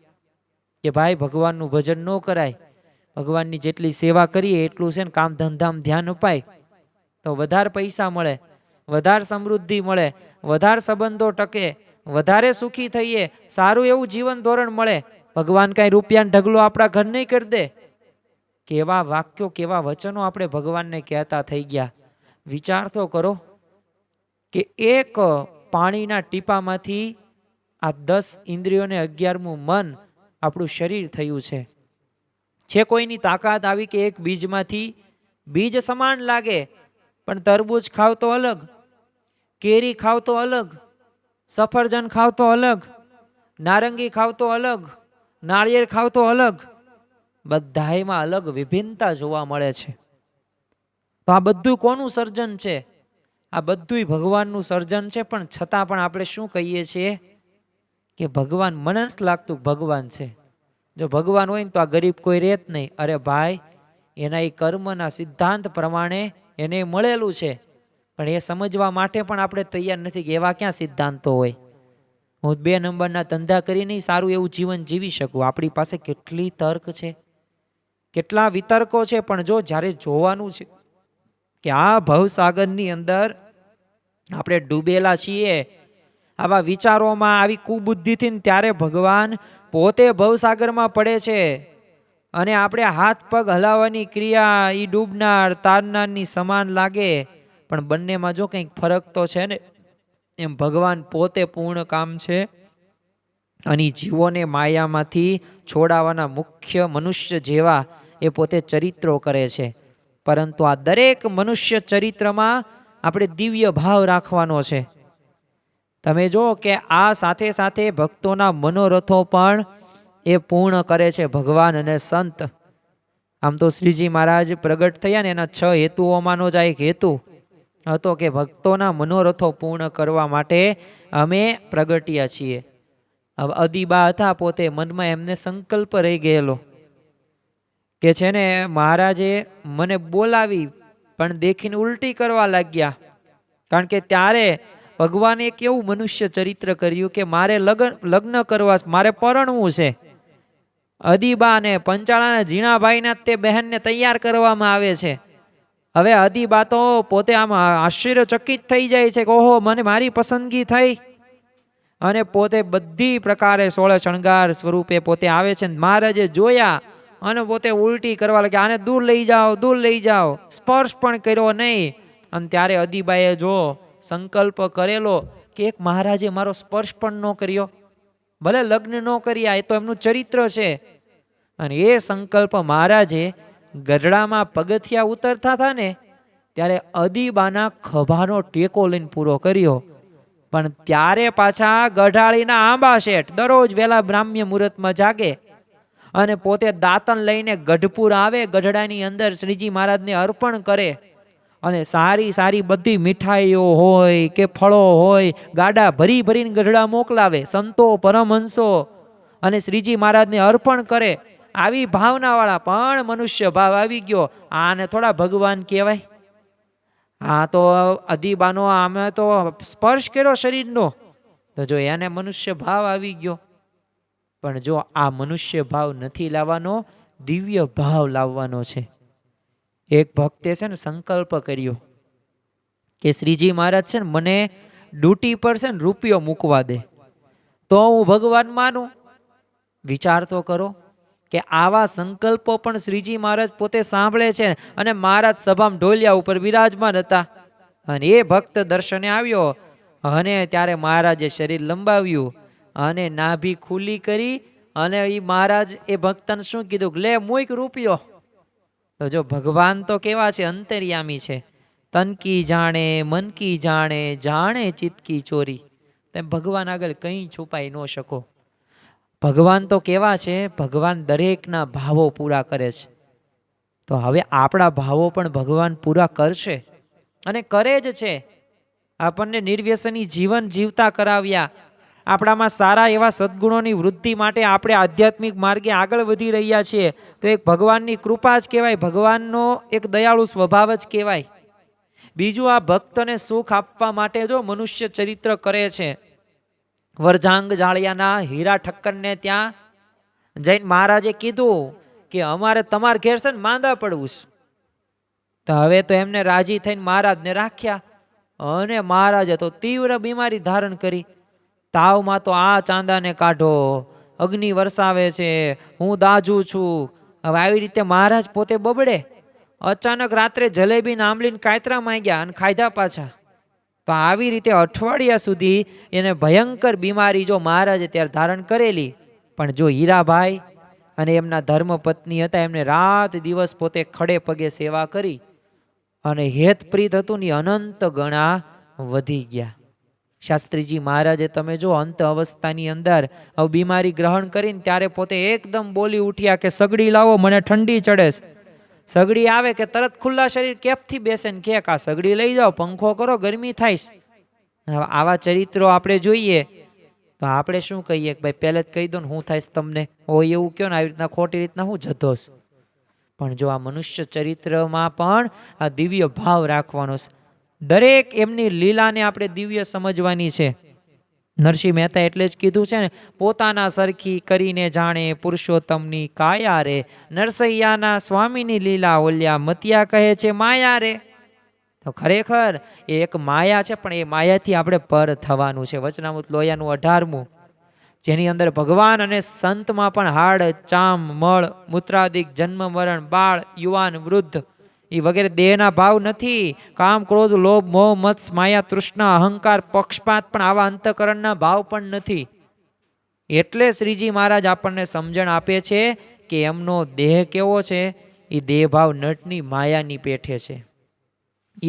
કે ભાઈ ભગવાનનું ભજન ન કરાય, ભગવાનની જેટલી સેવા કરીએ એટલું છે ને કામ ધંધામાં ધ્યાન અપાય તો વધારે પૈસા મળે, વધારે સમૃદ્ધિ મળે, વધારે સંબંધો ટકે, વધારે સુખી થઈએ, સારું એવું જીવન ધોરણ મળે. ભગવાન કાંઈ રૂપિયાનો ઢગલો આપણા ઘર નહીં કરી દે. કેવા વાક્યો, કેવા વચનો આપણે ભગવાનને કહેતા થઈ ગયા. વિચાર તો કરો કે એક પાણીના ટીપામાંથી આ 10 ઇન્દ્રિયોને 11મું મન આપણું શરીર થયું છે. છે કોઈની તાકાત આવી કે એક બીજમાંથી બીજ સમાન લાગે, પણ તરબૂચ ખાવ તો અલગ, કેરી ખાવ તો અલગ, સફરજન ખાવ તો અલગ, નારંગી ખાવ તો અલગ, નાળિયેર ખાવ તો અલગ, બધાયમાં અલગ વિભિન્નતા જોવા મળે છે. તો આ બધું કોનું સર્જન છે? આ બધું ભગવાનનું સર્જન છે. પણ છતાં પણ આપણે શું કહીએ છીએ કે ભગવાન, મને નથી લાગતું ભગવાન છે. જો ભગવાન હોય ને તો આ ગરીબ કોઈ રહેત નહીં. અરે ભાઈ, એના એ કર્મના સિદ્ધાંત પ્રમાણે એને મળેલું છે, પણ એ સમજવા માટે પણ આપણે તૈયાર નથી કે એવા ક્યાં સિદ્ધાંતો હોય. હું 2 નંબરના ધંધા કરીને સારું એવું જીવન જીવી શકું. આપણી પાસે કેટલી તર્ક છે, કેટલા વિતર્કો છે, પણ જો જ્યારે જોવાનું છે કે આ ભવસાગરની અંદર આપણે ડૂબેલા છીએ આવા વિચારોમાં, આવી કુબુદ્ધિથી, ત્યારે ભગવાન પોતે ભવસાગરમાં પડે છે. અને આપણે હાથ પગ હલાવવાની ક્રિયા એ ડૂબનાર તારનારની સમાન લાગે, પણ બંનેમાં જો કંઈક ફરક તો છે ને. એમ ભગવાન પોતે પૂર્ણ કામ છે અને જીવોને માયામાંથી છોડાવવાના મુખ્ય મનુષ્ય જેવા એ પોતે ચરિત્રો કરે છે. પરંતુ આ દરેક મનુષ્ય ચરિત્રમાં આપણે દિવ્ય ભાવ રાખવાનો છે. તમે જો કે આ સાથે સાથે ભક્તોના મનોરથો પણ એ પૂર્ણ કરે છે ભગવાન અને સંત. આમ તો શ્રીજી મહારાજ પ્રગટ થયા ને એના 6 હેતુઓમાંનો જ આ એક હેતુ હતો કે ભક્તોના મનોરથો પૂર્ણ કરવા માટે અમે પ્રગટ્યા છીએ. હવે અદીબા હતા, પોતે મનમાં એમને સંકલ્પ રહી ગયેલો કે છે ને મહારાજે મને બોલાવી પણ દેખીને ઉલટી કરવા લાગ્યા. કારણ કે ત્યારે ભગવાને એક એવું મનુષ્ય ચરિત્ર કર્યું કે મારે લગ્ન કરવા, મારે પરણવું છે. અદીબા અને પંચાળાના ઝીણાભાઈના તે બહેનને તૈયાર કરવામાં આવે છે. હવે અદીબા તો પોતે આમ આશ્ચર્યચકિત થઈ જાય છે કે ઓહો, મને મારી પસંદગી થઈ. અને પોતે બધી પ્રકારે 16 શણગાર સ્વરૂપે પોતે આવે છે. મહારાજે જોયા અને પોતે ઉલટી કરવા લાગ્યા, આને દૂર લઈ જાઓ, દૂર લઈ જાઓ. સ્પર્શ પણ કર્યો નહીં. અને ત્યારે અદીબાએ જો સંકલ્પ કરેલો કે એક મહારાજે મારો સ્પર્શ પણ ન કર્યો, ભલે લગ્ન ન કર્યા, એ તો એમનું ચરિત્ર છે. અને એ સંકલ્પ મહારાજે ગઢડામાં પગથિયા ઉતરતા હતા ને ત્યારે અદીબાના ખભાનો ટેકો લઈને પૂરો કર્યો. પણ ત્યારે પાછા ગઢાળીના આંબા શેઠ દરરોજ વહેલા બ્રાહ્મ્ય મુહૂર્તમાં જાગે અને પોતે દાંતણ લઈને ગઢપુર આવે, ગઢડાની અંદર શ્રીજી મહારાજને અર્પણ કરે. અને સારી સારી બધી મીઠાઈઓ હોય કે ફળો હોય, ગાડા ભરી ભરીને ગઢડા મોકલાવે, સંતો પરમહંસો, અને શ્રીજી મહારાજને અર્પણ કરે. આવી ભાવનાવાળા, પણ મનુષ્ય ભાવ આવી ગયો. આને થોડા ભગવાન કહેવાય. આ તો અદીબાનો આમે તો સ્પર્શ કર્યો શરીરનો, તો જો એને મનુષ્ય ભાવ આવી ગયો. પણ જો આ મનુષ્ય ભાવ નથી લાવવાનો, દિવ્ય ભાવ લાવવાનો છે. એક ભક્તે છે ને સંકલ્પ કર્યો કે શ્રીજી મહારાજ છે ને મને ડ્યુટી પર છે ને રૂપિયો મૂકવા દે તો હું ભગવાન માનું. વિચાર તો કરો કે આવા સંકલ્પો પણ શ્રીજી મહારાજ પોતે સાંભળે છે. અને મહારાજ સભામાં ઢોલિયા ઉપર બિરાજમાન હતા અને એ ભક્ત દર્શને આવ્યો અને ત્યારે મહારાજે શરીર લંબાવ્યું અને નાભી ખુલ્લી કરી અને એ મહારાજ એ ભક્તને શું કીધું, લે મૂક રૂપિયો. તો જો ભગવાન તો કેવા છે, અંતર્યામી છે. તન કી જાણે મન કી જાણે જાણે ચિત્ત કી ચોરી. તેમ ભગવાન આગળ કંઈ છુપાઈ ન શકો. ભગવાન તો કેવા છે, ભગવાન દરેકના ભાવો પૂરા કરે છે. તો હવે આપણા ભાવો પણ ભગવાન પૂરા કરશે અને કરે જ છે. આપણને નિર્વ્યસની જીવન જીવતા કરાવ્યા, આપણામાં સારા એવા સદ્ગુણોની વૃદ્ધિ માટે આપણે આધ્યાત્મિક માર્ગે આગળ વધી રહ્યા છીએ. તો એક ભગવાનની કૃપા જ કહેવાય, ભગવાનનો એક દયાળુ સ્વભાવ જ કહેવાય. બીજું, આ ભક્તને સુખ આપવા માટે જો મનુષ્ય ચરિત્ર કરે છે. વરજાંગ જાળિયાના હીરા ઠક્કરને ત્યાં જઈને મહારાજે કીધું કે અમારે તમારા ઘેર છે ને માંદા પડવું છે. તો હવે તો એમને રાજી થઈને મહારાજને રાખ્યા અને મહારાજે તો તીવ્ર બીમારી ધારણ કરી. તાવમાં તો આ ચાંદાને કાઢો, અગ્નિ વરસાવે છે, હું દાજુ છું. હવે આવી રીતે મહારાજ પોતે બબડે. અચાનક રાત્રે જલેબી આંબલીને કાયતરા માંગ્યા અને ખાધા પાછા. તો આવી રીતે અઠવાડિયા સુધી એને ભયંકર બીમારી જો મહારાજે ત્યારે ધારણ કરેલી. પણ જો હીરાભાઈ અને એમના ધર્મપત્ની હતા, એમને રાત દિવસ પોતે ખડે પગે સેવા કરી અને હેતપ્રીત હતું ને અનંત ગણા વધી ગયા. શાસ્ત્રીજી મહારાજે તમે જો અંત અવસ્થાની અંદર હવે બીમારી ગ્રહણ કરીને ત્યારે પોતે એકદમ બોલી ઉઠ્યા કે સગડી લાવો, મને ઠંડી ચડે છે. સગડી આવે કે તરત ખુલ્લા શરીર કેપથી બેસે ને કે આ સગડી લઈ જાઓ, પંખો કરો, ગરમી થાય. આવા ચરિત્રો આપણે જોઈએ તો આપણે શું કહીએ કે ભાઈ પહેલે જ કહી દો ને હું થાય તમને, હોય એવું કહો ને આવી રીતના ખોટી રીતના હું જધોશ. પણ જો આ મનુષ્ય ચરિત્રમાં પણ આ દિવ્ય ભાવ રાખવાનો છે. દરેક એમની લીલાને આપણે દિવ્ય સમજવાની છે. નરસિંહ મહેતા એટલે જ કીધું છે ને, પોતાના સરખી કરીને જાણે પુરુષોત્તમની કાયા રે, નરસૈયાના સ્વામીની લીલા ઓલ્યા મતિયા કહે છે માયા રે. તો ખરેખર એ એક માયા છે, પણ એ માયાથી આપણે પર થવાનું છે. વચનામૃત લોયાનું 18મું, જેની અંદર ભગવાન અને સંતમાં પણ હાડ, ચામ, મળ, મૂત્રાદિક, જન્મ, મરણ, બાળ, યુવાન, વૃદ્ધ એ વગેરે દેહના ભાવ નથી. કામ, ક્રોધ, લોભ, મોહ, મત્સ, માયા, તૃષ્ણા, અહંકાર, પક્ષપાત પણ આવા અંતકરણના ભાવ પણ નથી. એટલે શ્રીજી મહારાજ આપણને સમજણ આપે છે કે એમનો દેહ કેવો છે, એ દેહ ભાવ નટની માયાની પેઠે છે.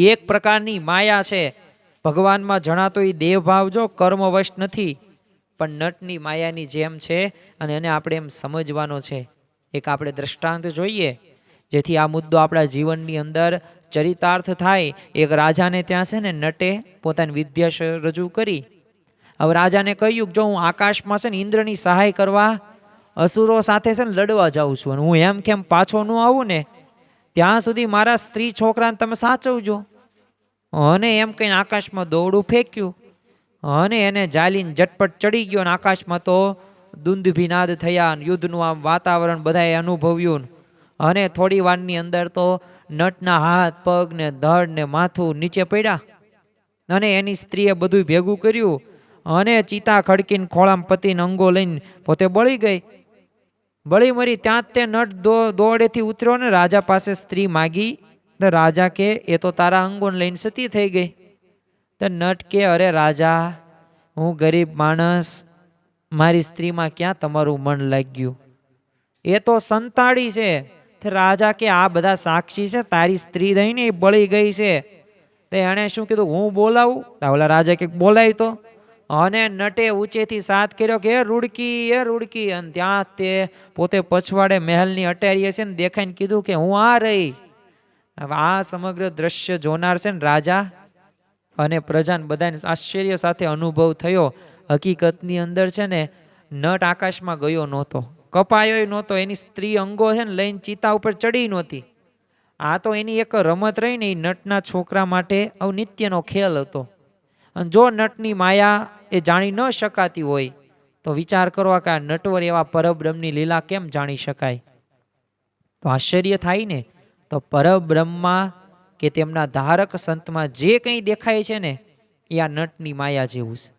એક પ્રકારની માયા છે. ભગવાનમાં જણાતો એ દેહ ભાવ જો કર્મવશ નથી, પણ નટની માયાની જેમ છે અને એને આપણે એમ સમજવાનો છે. એક આપણે દ્રષ્ટાંત જોઈએ જેથી આ મુદ્દો આપણા જીવનની અંદર ચરિતાર્થ થાય. એક રાજાને ત્યાં છે ને નટે પોતાની વિદ્યા રજૂ કરી. હવે રાજાને કહ્યું જો હું આકાશમાં છે ને ઇન્દ્રની સહાય કરવા અસુરો સાથે છે ને લડવા જાઉં છું અને હું એમ કેમ પાછો ન આવું ને ત્યાં સુધી મારા સ્ત્રી છોકરાને તમે સાચવજો. અને એમ કહીને આકાશમાં દોરડું ફેંક્યું અને એને જાલીને ઝટપટ ચડી ગયો અને આકાશમાં તો દુંદભીનાદ થયા. યુદ્ધનું આમ વાતાવરણ બધાએ અનુભવ્યું અને થોડી વારની અંદર તો નટના હાથ, પગ ને ધડ ને માથું નીચે પડ્યા અને એની સ્ત્રીએ બધું ભેગું કર્યું અને ચિતા ખડકીને ખોળામાં પતિને અંગો લઈને પોતે બળી ગઈ. બળી મરી ત્યાં જ તે નટ દોડેથી ઉતર્યો ને રાજા પાસે સ્ત્રી માગી. તો રાજા કે એ તો તારા અંગોને લઈને સતી થઈ ગઈ. તો નટ કે અરે રાજા, હું ગરીબ માણસ, મારી સ્ત્રીમાં ક્યાં તમારું મન લાગ્યું, એ તો સંતાડી છે. રાજા કે આ બધા સાક્ષી છે, તારી સ્ત્રી રહીને એ બળી ગઈ છે. તો એણે શું કીધું, હું બોલાવું? ઓલા રાજા કે બોલાય તો. અને નટે ઊંચેથી સાથ કર્યો કે એ રૂડકી. અને ત્યાં તે પોતે પછવાડે મહેલની અટારીએ છે ને દેખાઈને કીધું કે હું આ રહી. હવે આ સમગ્ર દ્રશ્ય જોનાર છે ને રાજા અને પ્રજાને બધાને આશ્ચર્ય સાથે અનુભવ થયો. હકીકતની અંદર છે ને નટ આકાશમાં ગયો નહોતો, કપાયો નહોતો. એની સ્ત્રી અંગો છે ને લઈને ચિતા ઉપર ચડી નહોતી. આ તો એની એક રમત રહી ને એ નટના છોકરા માટે નિત્યનો ખેલ હતો. અને જો નટની માયા એ જાણી ન શકાતી હોય તો વિચાર કરો કે આ નટવર એવા પરબ્રહ્મની લીલા કેમ જાણી શકાય? તો આશ્ચર્ય થાય ને. તો પરબ્રહ્મમાં કે તેમના ધારક સંતમાં જે કંઈ દેખાય છે ને એ આ નટની માયા જેવું છે.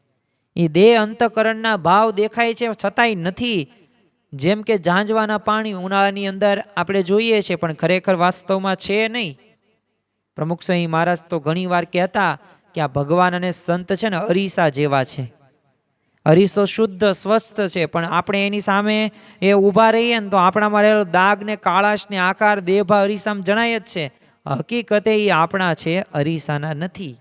એ દેહ અંતકરણના ભાવ દેખાય છે છતાંય નથી. જેમ કે ઝાંઝવાના પાણી ઉનાળાની અંદર આપણે જોઈએ છીએ, પણ ખરેખર વાસ્તવમાં છે નહીં. પ્રમુખ સ્વામી મહારાજ તો ઘણી વાર કહેતા કે આ ભગવાન અને સંત છે ને અરીસા જેવા છે. અરીસો શુદ્ધ સ્વસ્થ છે, પણ આપણે એની સામે એ ઊભા રહીએ ને તો આપણામાં રહેલો દાગ ને કાળાશ ને આકાર દેહભા અરીસામાં જણાય જ છે. હકીકતે એ આપણા છે, અરીસાના નથી.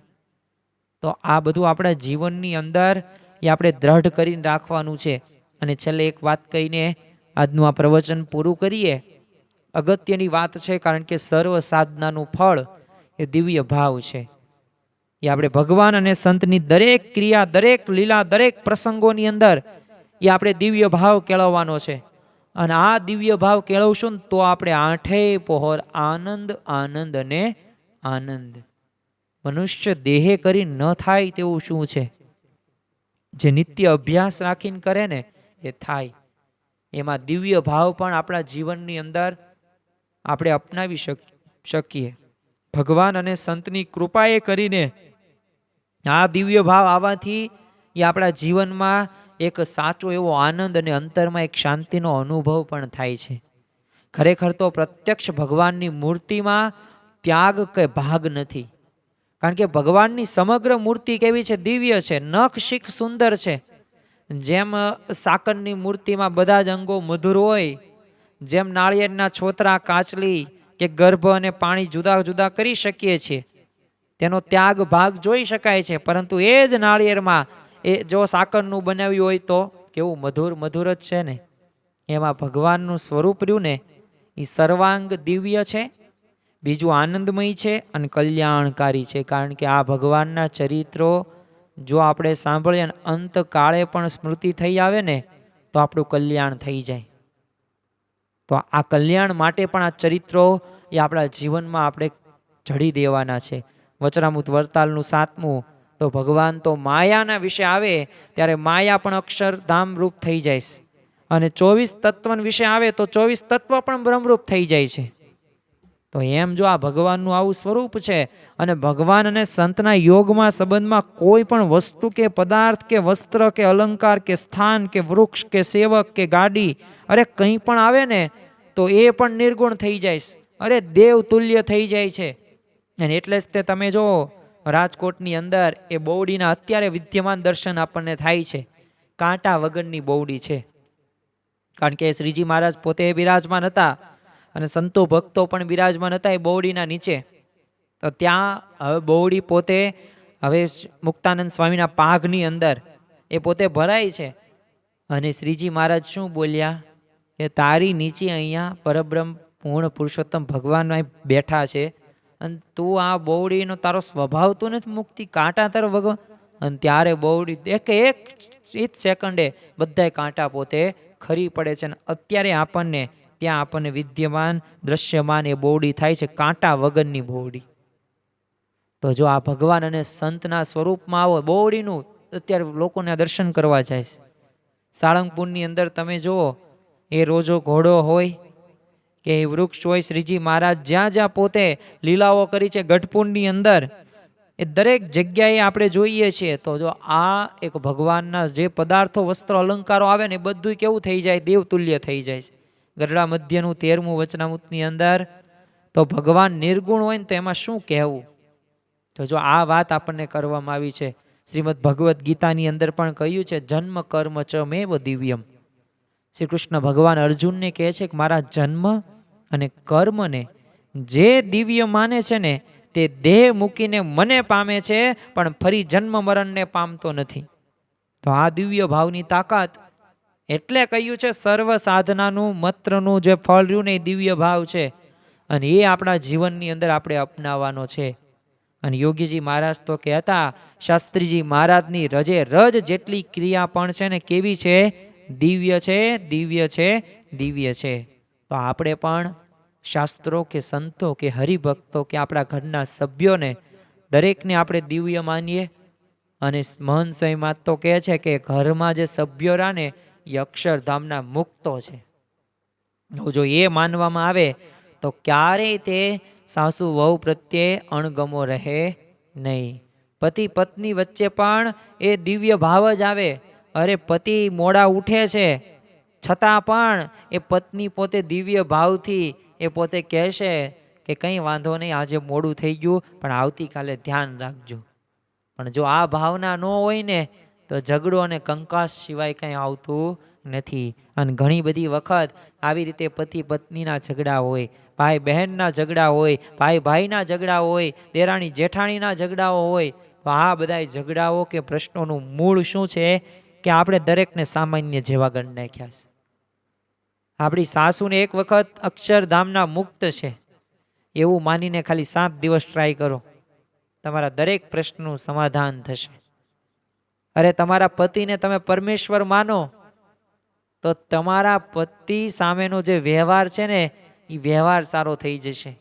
તો આ બધું આપણા જીવનની અંદર એ આપણે દ્રઢ કરીને રાખવાનું છે. અને છેલ્લે એક વાત કહીને આજનું આ પ્રવચન પૂરું કરીએ. અગત્યની વાત છે, કારણ કે સર્વ સાધનાનું ફળ એ દિવ્ય ભાવ છે. એ આપણે ભગવાન અને સંતની દરેક ક્રિયા, દરેક લીલા, દરેક પ્રસંગોની અંદર એ આપણે દિવ્ય ભાવ કેળવવાનો છે. અને આ દિવ્ય ભાવ કેળવશું ને તો આપણે આઠેય પહોર આનંદ, આનંદ અને આનંદ. મનુષ્ય દેહે કરી ન થાય તેવું શું છે? જે નિત્ય અભ્યાસ રાખીને કરે ને એ થાય. એમાં દિવ્ય ભાવ પણ આપણા જીવનની અંદર આપણે અપનાવી શકીએ. ભગવાન અને સંતની કૃપાએ કરીને આ દિવ્ય ભાવ આવવાથી એ આપણા જીવનમાં એક સાચો એવો આનંદ અને અંતરમાં એક શાંતિનો અનુભવ પણ થાય છે. ખરેખર તો પ્રત્યક્ષ ભગવાનની મૂર્તિમાં ત્યાગ કે ભાગ નથી. કારણ કે ભગવાનની સમગ્ર મૂર્તિ કેવી છે? દિવ્ય છે, નખ શીખ સુંદર છે. જેમ સાકરની મૂર્તિમાં બધા જ અંગો મધુર હોય, જેમ નાળિયેરના છોતરા, કાચલી કે ગર્ભ અને પાણી જુદા જુદા કરી શકીએ છીએ, તેનો ત્યાગ ભાગ જોઈ શકાય છે. પરંતુ એ જ નાળિયેરમાં એ જો સાકરનું બનાવ્યું હોય તો કેવું મધુર મધુર જ છે ને. એમાં ભગવાનનું સ્વરૂપ રહ્યું ને એ સર્વાંગ દિવ્ય છે, બીજું આનંદમય છે અને કલ્યાણકારી છે. કારણ કે આ ભગવાનના ચરિત્રો જો આપણે સાંભળીએ અને અંત કાળે પણ સ્મૃતિ થઈ આવે ને તો આપણું કલ્યાણ થઈ જાય. તો આ કલ્યાણ માટે પણ આ ચરિત્રો એ આપણા જીવનમાં આપણે જડી દેવાના છે. વચરામૃત વરતાલનું 7મું, તો ભગવાન તો માયાના વિશે આવે ત્યારે માયા પણ અક્ષરધામ રૂપ થઈ જાય. અને 24 તત્વ વિશે આવે તો 24 તત્વ પણ બ્રહ્મરૂપ થઈ જાય છે. તો એમ જો આ ભગવાનનું આવું સ્વરૂપ છે, અને ભગવાન અને સંતના યોગમાં સંબંધમાં કોઈ પણ વસ્તુ કે પદાર્થ કે વસ્ત્ર કે અલંકાર કે સ્થાન કે વૃક્ષ કે સેવક કે ગાડી, અરે કંઈ પણ આવે ને તો એ પણ નિર્ગુણ થઈ જાય, અરે દેવ તુલ્ય થઈ જાય છે. અને એટલે જ તે તમે જો રાજકોટની અંદર એ બહુડીના અત્યારે વિદ્યમાન દર્શન આપણને થાય છે. કાંટા વગરની બહુડી છે. કારણ કે શ્રીજી મહારાજ પોતે બિરાજમાન હતા અને સંતો ભક્તો પણ બિરાજમાન હતા એ બહુડીના નીચે. તો ત્યાં હવે બહુડી પોતે હવે મુક્તાનંદ સ્વામીના પાઘની અંદર એ પોતે ભરાય છે. અને શ્રીજી મહારાજ શું બોલ્યા કે તારી નીચે અહીંયા પરબ્રહ્મ પૂર્ણ પુરુષોત્તમ ભગવાન બેઠા છે, અને તું આ બહુડીનો તારો સ્વભાવ તો નથી મુક્તિ, કાંટા તારો ભગવાન. અને ત્યારે બહુડી એક સેકન્ડે બધા કાંટા પોતે ખરી પડે છે. અને અત્યારે આપણને ત્યાં આપણને વિદ્યમાન દ્રશ્યમાન એ બહુડી થાય છે, કાંટા વગરની બહુડી. તો જો આ ભગવાન અને સંતના સ્વરૂપમાં આવો બહુડીનું અત્યારે લોકોને દર્શન કરવા જાય છે. સાળંગપુરની અંદર તમે જુઓ, એ રોજો ઘોડો હોય કે વૃક્ષ હોય, શ્રીજી મહારાજ જ્યાં જ્યાં પોતે લીલાઓ કરી છે ગઢપુરની અંદર, એ દરેક જગ્યાએ આપણે જોઈએ છીએ. તો જો આ એક ભગવાનના જે પદાર્થો, વસ્ત્રો, અલંકારો આવે ને એ બધું કેવું થઈ જાય? દેવતુલ્ય થઈ જાય છે. ગરડા મધ્યનું 13મું વચનામૃતની અંદર તો ભગવાન નિર્ગુણ હોય ને તો એમાં શું કહેવું? તો જો આ વાત આપણને કરવામાં આવી છે. શ્રીમદ ભગવદ્ ગીતાની અંદર પણ કહ્યું છે, જન્મ કર્મ ચ મેવ દિવ્યમ. શ્રી કૃષ્ણ ભગવાન અર્જુનને કહે છે કે મારા જન્મ અને કર્મને જે દિવ્ય માને છે ને તે દેહ મૂકીને મને પામે છે, પણ ફરી જન્મ મરણને પામતો નથી. તો આ દિવ્ય ભાવની તાકાત, એટલે કહ્યું છે સર્વ સાધનાનું મત્રનું જે ફળ રહ્યું ને એ દિવ્ય ભાવ છે. અને એ આપણા જીવનની અંદર આપણે અપનાવવાનો છે. અને યોગીજી મહારાજ તો કહેતા, શાસ્ત્રીજી મહારાજની રજે રજ જેટલી ક્રિયા પણ છે ને કેવી છે? દિવ્ય છે, દિવ્ય છે, દિવ્ય છે. તો આપણે પણ શાસ્ત્રો કે સંતો કે હરિભક્તો કે આપણા ઘરના સભ્યોને દરેકને આપણે દિવ્ય માનીએ. અને મહંત સ્વામી તો કહે છે કે ઘરમાં જે સભ્યો રહ્યા ને એ અક્ષરધામના મુક્તો છે. જો એ માનવામાં આવે તો ક્યારેય તે સાસુ વહુ પ્રત્યે અણગમો રહે નહીં. પતિ પત્ની વચ્ચે પણ એ દિવ્ય ભાવ જ આવે. અરે પતિ મોડા ઉઠે છે છતાં પણ એ પત્ની પોતે દિવ્ય ભાવથી એ પોતે કહેશે કે કંઈ વાંધો નહીં, આજે મોડું થઈ ગયું પણ આવતીકાલે ધ્યાન રાખજો. પણ જો આ ભાવના ન હોય ને તો ઝઘડો અને કંકાસ સિવાય કંઈ આવતું નથી. અને ઘણી બધી વખત આવી રીતે પતિ પત્નીના ઝઘડા હોય, ભાઈ બહેનના ઝઘડા હોય, ભાઈ ભાઈના ઝઘડા હોય, દેરાણી જેઠાણીના ઝઘડાઓ હોય. તો આ બધા ઝઘડાઓ કે પ્રશ્નોનું મૂળ શું છે કે આપણે દરેકને સામાન્ય જેવા ગણ નાખ્યા છે. આપણી સાસુને એક વખત અક્ષરધામના મુક્ત છે એવું માનીને ખાલી 7 દિવસ ટ્રાય કરો, તમારા દરેક પ્રશ્નનું સમાધાન થશે. અરે તમારા પતિને તમે પરમેશ્વર માનો તો તમારા પતિ સામેનો જે વ્યવહાર છે ને એ વ્યવહાર સારો થઈ જશે.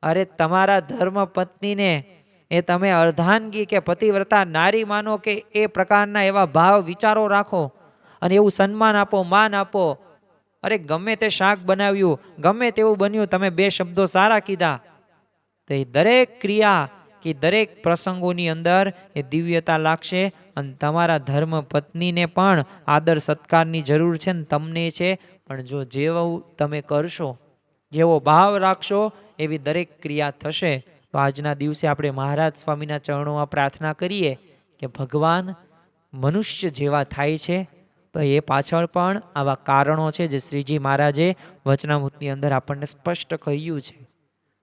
અરે તમારા ધર્મ પત્નીને એ તમે અર્ધાંગી કે પતિવ્રતા નારી માનો કે એ પ્રકારના એવા ભાવ વિચારો રાખો અને એવું સન્માન આપો, માન આપો. અરે ગમે તે શાક બનાવ્યું, ગમે તેવું બન્યું, તમે 2 શબ્દો સારા કીધા, તો એ દરેક ક્રિયા કે દરેક પ્રસંગોની અંદર એ દિવ્યતા લાગશે. અને તમારા ધર્મ પત્નીને પણ આદર સત્કારની જરૂર છે ને તમને છે. પણ જો જેવું તમે કરશો, જેવો ભાવ રાખશો એવી દરેક ક્રિયા થશે. તો આજના દિવસે આપણે મહારાજ સ્વામીના ચરણોમાં પ્રાર્થના કરીએ કે ભગવાન મનુષ્ય જેવા થાય છે તો એ પાછળ પણ આવા કારણો છે જે શ્રીજી મહારાજે વચનામૃતની અંદર આપણને સ્પષ્ટ કહ્યું છે.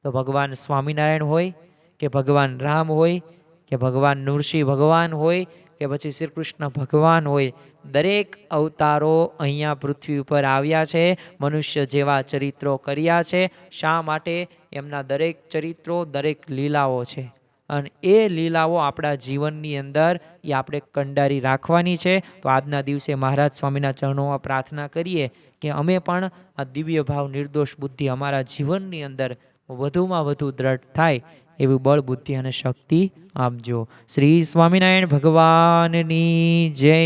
તો ભગવાન સ્વામિનારાયણ હોય કે ભગવાન રામ હોય કે ભગવાન નૃસિંહ ભગવાન હોય કે પછી શ્રી કૃષ્ણ ભગવાન હોય, દરેક અવતારો અહીંયા પૃથ્વી ઉપર આવ્યા છે, મનુષ્ય જેવા ચરિત્રો કર્યા છે. શા માટે? એમના દરેક ચરિત્રો, દરેક લીલાઓ છે અને એ લીલાઓ આપણા જીવનની અંદર એ આપણે કંડારી રાખવાની છે. તો આજના દિવસે મહારાજ સ્વામીના ચરણોમાં પ્રાર્થના કરીએ કે અમે પણ આ દિવ્ય ભાવ નિર્દોષ બુદ્ધિ અમારા જીવનની અંદર વધુમાં વધુ દ્રઢ થાય એવી બળ, બુદ્ધિ અને શક્તિ આપજો. શ્રી સ્વામિનારાયણ ભગવાનની જય.